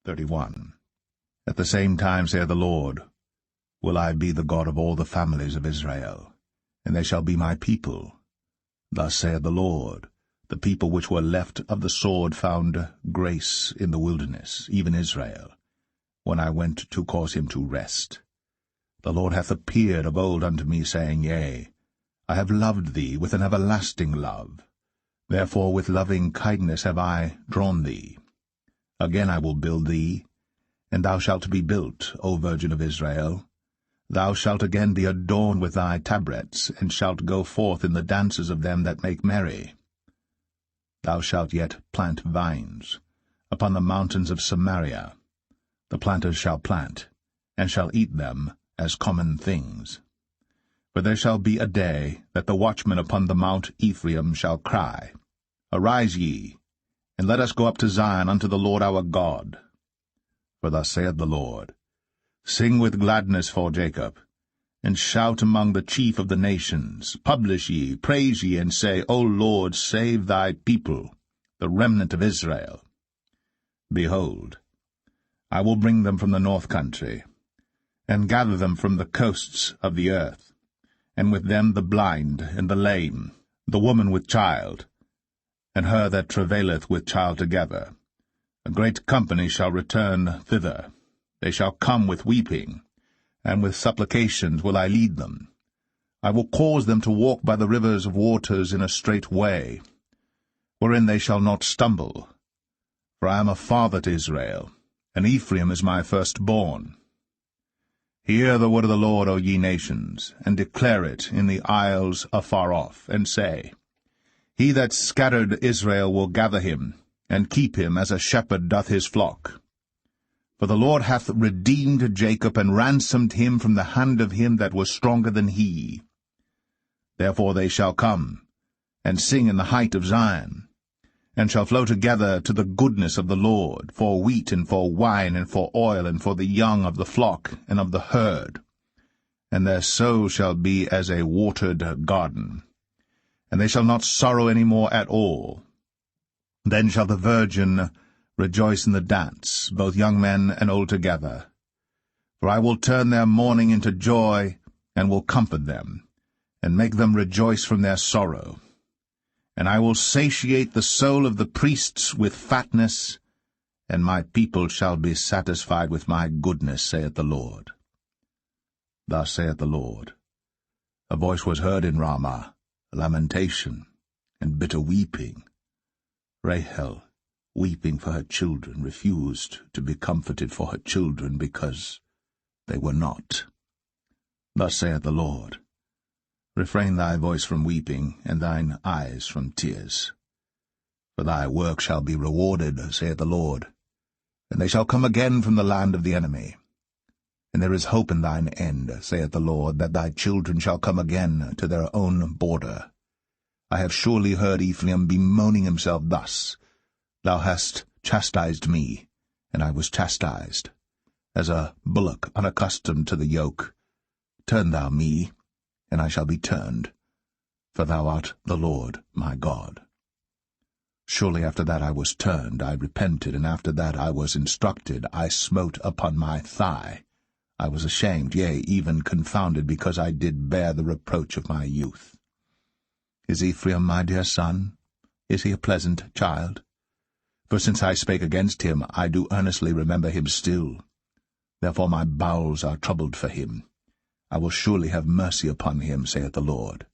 31. At the same time, saith the Lord, will I be the God of all the families of Israel, and they shall be my people. Thus saith the Lord, the people which were left of the sword found grace in the wilderness, even Israel, when I went to cause him to rest. The Lord hath appeared of old unto me, saying, Yea, I have loved thee with an everlasting love. Therefore with loving kindness have I drawn thee. Again I will build thee, and thou shalt be built, O Virgin of Israel. Thou shalt again be adorned with thy tabrets, and shalt go forth in the dances of them that make merry. Thou shalt yet plant vines upon the mountains of Samaria. The planters shall plant, and shall eat them as common things. For there shall be a day that the watchmen upon the mount Ephraim shall cry, Arise ye, and let us go up to Zion unto the Lord our God. For thus saith the Lord, Sing with gladness for Jacob, and shout among the chief of the nations. Publish ye, praise ye, and say, O Lord, save thy people, the remnant of Israel. Behold, I will bring them from the north country, and gather them from the coasts of the earth, and with them the blind and the lame, the woman with child, and her that travaileth with child together. A great company shall return thither. They shall come with weeping, and with supplications will I lead them. I will cause them to walk by the rivers of waters in a straight way, wherein they shall not stumble. For I am a father to Israel, and Ephraim is my firstborn. Hear the word of the Lord, O ye nations, and declare it in the isles afar off, and say, He that scattered Israel will gather him, and keep him as a shepherd doth his flock. For the Lord hath redeemed Jacob, and ransomed him from the hand of him that was stronger than he. Therefore they shall come, and sing in the height of Zion, and shall flow together to the goodness of the Lord, for wheat, and for wine, and for oil, and for the young of the flock, and of the herd. And their soul shall be as a watered garden, and they shall not sorrow any more at all. Then shall the virgin rejoice in the dance, both young men and old together. For I will turn their mourning into joy, and will comfort them, and make them rejoice from their sorrow. And I will satiate the soul of the priests with fatness, and my people shall be satisfied with my goodness, saith the Lord. Thus saith the Lord, A voice was heard in Ramah, lamentation, and bitter weeping. Rahel, weeping for her children, refused to be comforted for her children, because they were not. Thus saith the Lord, Refrain thy voice from weeping, and thine eyes from tears. For thy work shall be rewarded, saith the Lord, and they shall come again from the land of the enemy. And there is hope in thine end, saith the Lord, that thy children shall come again to their own border. I have surely heard Ephraim bemoaning himself thus, Thou hast chastised me, and I was chastised, as a bullock unaccustomed to the yoke. Turn thou me, and I shall be turned, for thou art the Lord my God. Surely after that I was turned, I repented, and after that I was instructed, I smote upon my thigh. I was ashamed, yea, even confounded, because I did bear the reproach of my youth. Is Ephraim my dear son? Is he a pleasant child? For since I spake against him, I do earnestly remember him still. Therefore my bowels are troubled for him. I will surely have mercy upon him, saith the Lord.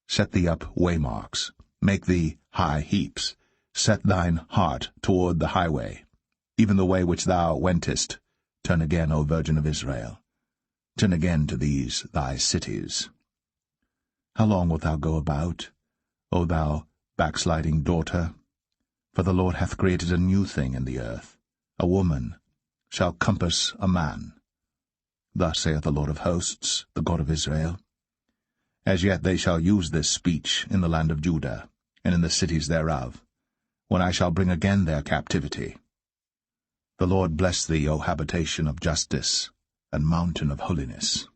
Set thee up waymarks, make thee high heaps, set thine heart toward the highway, even the way which thou wentest. Turn again, O Virgin of Israel. Turn again to these thy cities. How long wilt thou go about, O thou backsliding daughter? For the Lord hath created a new thing in the earth. A woman shall compass a man. Thus saith the Lord of hosts, the God of Israel. As yet they shall use this speech in the land of Judah, and in the cities thereof, when I shall bring again their captivity. The Lord bless thee, O habitation of justice, and mountain of holiness.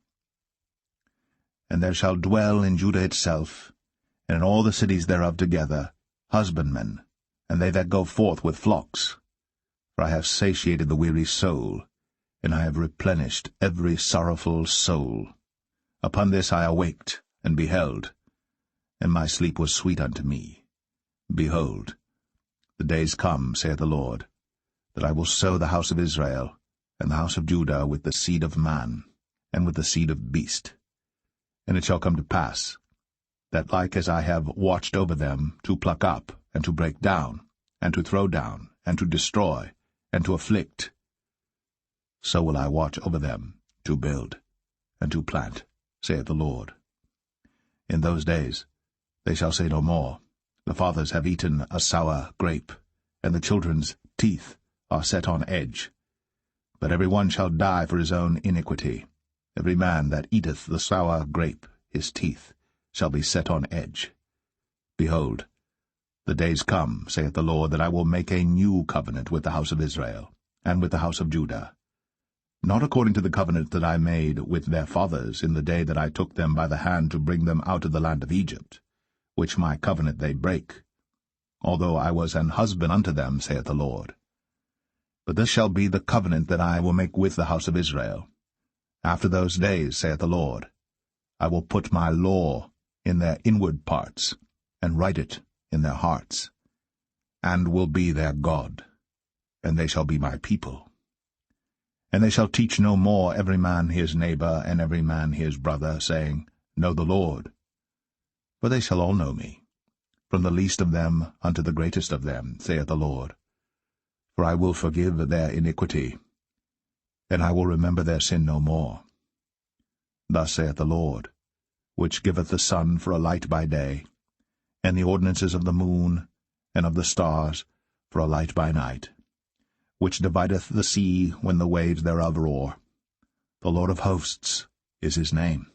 And there shall dwell in Judah itself, and in all the cities thereof together, husbandmen, and they that go forth with flocks. For I have satiated the weary soul, and I have replenished every sorrowful soul. Upon this I awaked, and beheld, and my sleep was sweet unto me. Behold, the days come, saith the Lord, that I will sow the house of Israel, and the house of Judah with the seed of man, and with the seed of beast. And it shall come to pass, that like as I have watched over them, to pluck up, and to break down, and to throw down, and to destroy, and to afflict, so will I watch over them, to build, and to plant, saith the Lord. In those days they shall say no more, The fathers have eaten a sour grape, and the children's teeth are set on edge. But every one shall die for his own iniquity. Every man that eateth the sour grape, his teeth shall be set on edge. Behold, the days come, saith the Lord, that I will make a new covenant with the house of Israel, and with the house of Judah, not according to the covenant that I made with their fathers in the day that I took them by the hand to bring them out of the land of Egypt, which my covenant they brake, although I was an husband unto them, saith the Lord. But this shall be the covenant that I will make with the house of Israel. After those days, saith the Lord, I will put my law in their inward parts, and write it in their hearts, and will be their God, and they shall be my people. And they shall teach no more every man his neighbor, and every man his brother, saying, Know the Lord. For they shall all know me, from the least of them unto the greatest of them, saith the Lord. For I will forgive their iniquity, and I will remember their sin no more. Thus saith the Lord, which giveth the sun for a light by day, and the ordinances of the moon and of the stars for a light by night, which divideth the sea when the waves thereof roar. The Lord of hosts is his name.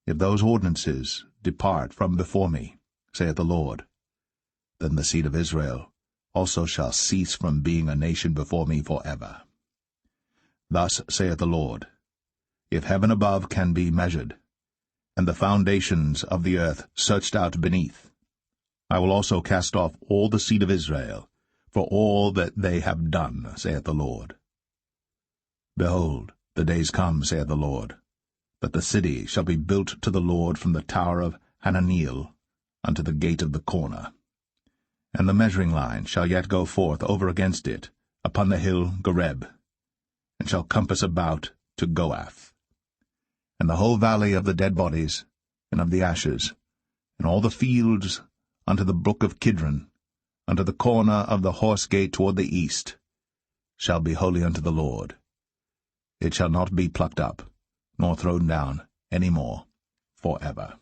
If those ordinances depart from before me, saith the Lord, then the seed of Israel also shall cease from being a nation before me forever. Thus saith the Lord, If heaven above can be measured, and the foundations of the earth searched out beneath, I will also cast off all the seed of Israel, for all that they have done, saith the Lord. Behold, the days come, saith the Lord, that the city shall be built to the Lord from the tower of Hananeel unto the gate of the corner. And the measuring line shall yet go forth over against it upon the hill Gareb, and shall compass about to Goath. And the whole valley of the dead bodies, and of the ashes, and all the fields unto the brook of Kidron, unto the corner of the horse gate toward the east, shall be holy unto the Lord. It shall not be plucked up, nor thrown down any more, forever.